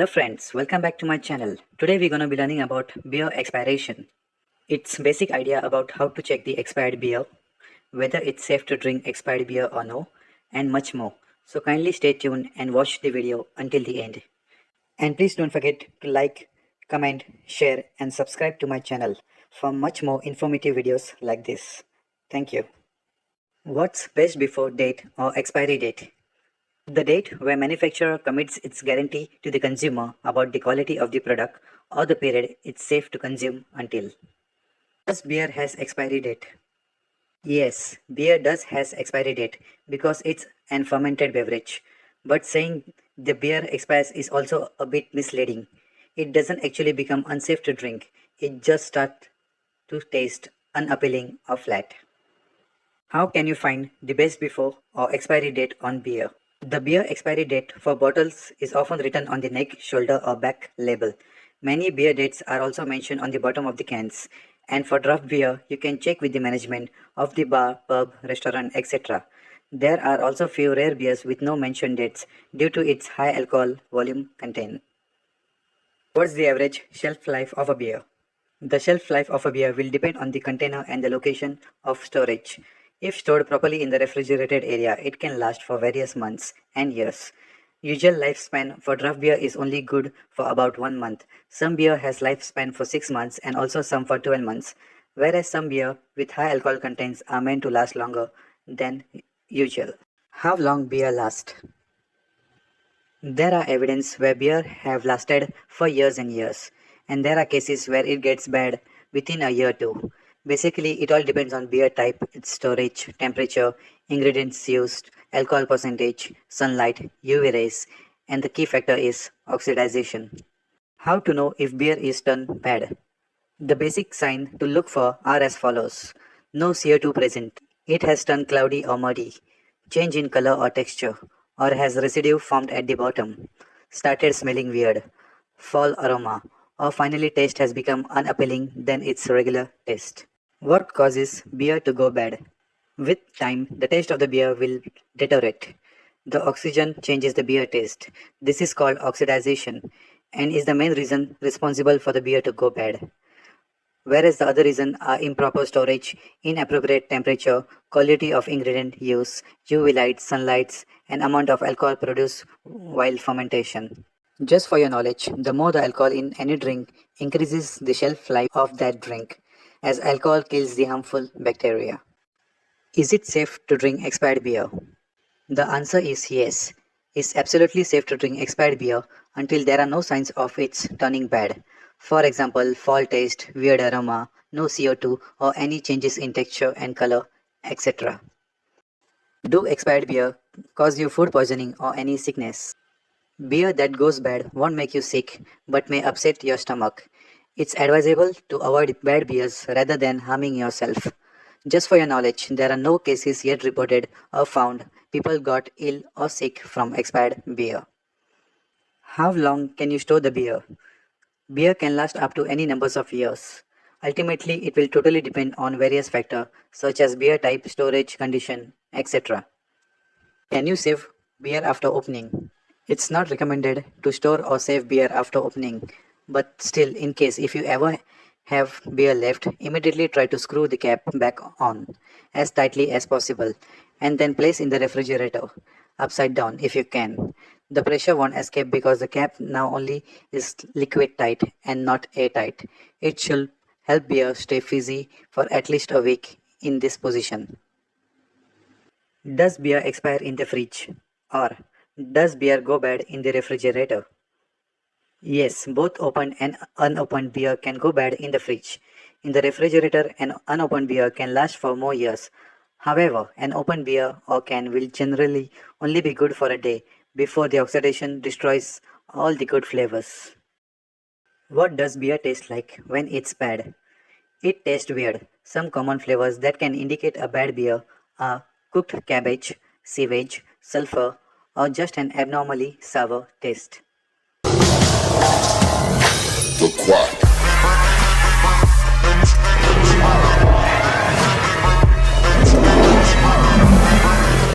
Hello friends, welcome back to my channel. Today we're gonna be learning about beer expiration. It's basic idea about how to check the expired beer, whether it's safe to drink expired beer or no, and much more. So kindly stay tuned and watch the video until the end. And please don't forget to like, comment, share and subscribe to my channel for much more informative videos like this. Thank you. What's best before date or expiry date? The date where manufacturer commits its guarantee to the consumer about the quality of the product or the period it's safe to consume until. Does beer has expiry date? Yes, beer does has expiry date because it's an fermented beverage. But saying the beer expires is also a bit misleading. It doesn't actually become unsafe to drink. It just starts to taste unappealing or flat. How can you find the best before or expiry date on beer? The beer expiry date for bottles is often written on the neck, shoulder or back label. Many beer dates are also mentioned on the bottom of the cans. And for draft beer, you can check with the management of the bar, pub, restaurant, etc. There are also few rare beers with no mentioned dates due to its high alcohol volume content. What's the average shelf life of a beer? The shelf life of a beer will depend on the container and the location of storage. If stored properly in the refrigerated area, it can last for various months and years. Usual lifespan for draft beer is only good for about 1 month. Some beer has lifespan for 6 months and also some for 12 months, whereas some beer with high alcohol contents are meant to last longer than usual. How long beer lasts? There are evidence where beer have lasted for years and years, and there are cases where it gets bad within a year too. Basically, it all depends on beer type, its storage, temperature, ingredients used, alcohol percentage, sunlight, UV rays, and the key factor is oxidization. How to know if beer is turned bad? The basic sign to look for are as follows. No CO2 present. It has turned cloudy or muddy. Change in color or texture. Or has residue formed at the bottom. Started smelling weird. Foul aroma. Or finally taste has become unappealing than its regular taste. What causes beer to go bad? With time, the taste of the beer will deteriorate. The oxygen changes the beer taste. This is called oxidization and is the main reason responsible for the beer to go bad. Whereas the other reason are improper storage, inappropriate temperature, quality of ingredient use, UV light, sunlights, and amount of alcohol produced while fermentation. Just for your knowledge, the more the alcohol in any drink increases the shelf life of that drink, as alcohol kills the harmful bacteria. Is it safe to drink expired beer? The answer is yes. It's absolutely safe to drink expired beer until there are no signs of its turning bad. For example, foul taste, weird aroma, no CO2 or any changes in texture and color, etc. Do expired beer cause you food poisoning or any sickness? Beer that goes bad won't make you sick but may upset your stomach. It's advisable to avoid bad beers rather than harming yourself. Just for your knowledge, there are no cases yet reported or found people got ill or sick from expired beer. How long can you store the beer? Beer can last up to any numbers of years. Ultimately, it will totally depend on various factors such as beer type, storage, condition, etc. Can you save beer after opening? It's not recommended to store or save beer after opening, but still, in case if you ever have beer left, immediately try to screw the cap back on as tightly as possible and then place in the refrigerator upside down if you can. The pressure won't escape because the cap now only is liquid tight and not airtight. It should help beer stay fizzy for at least a week in this position. Does beer expire in the fridge? Or does beer go bad in the refrigerator? Yes, both opened and unopened beer can go bad in the fridge. In the refrigerator, an unopened beer can last for more years. However, an open beer or can will generally only be good for a day before the oxidation destroys all the good flavors. What does beer taste like when it's bad? It tastes weird. Some common flavors that can indicate a bad beer are cooked cabbage, sewage, sulfur, or just an abnormally sour taste. The Quack.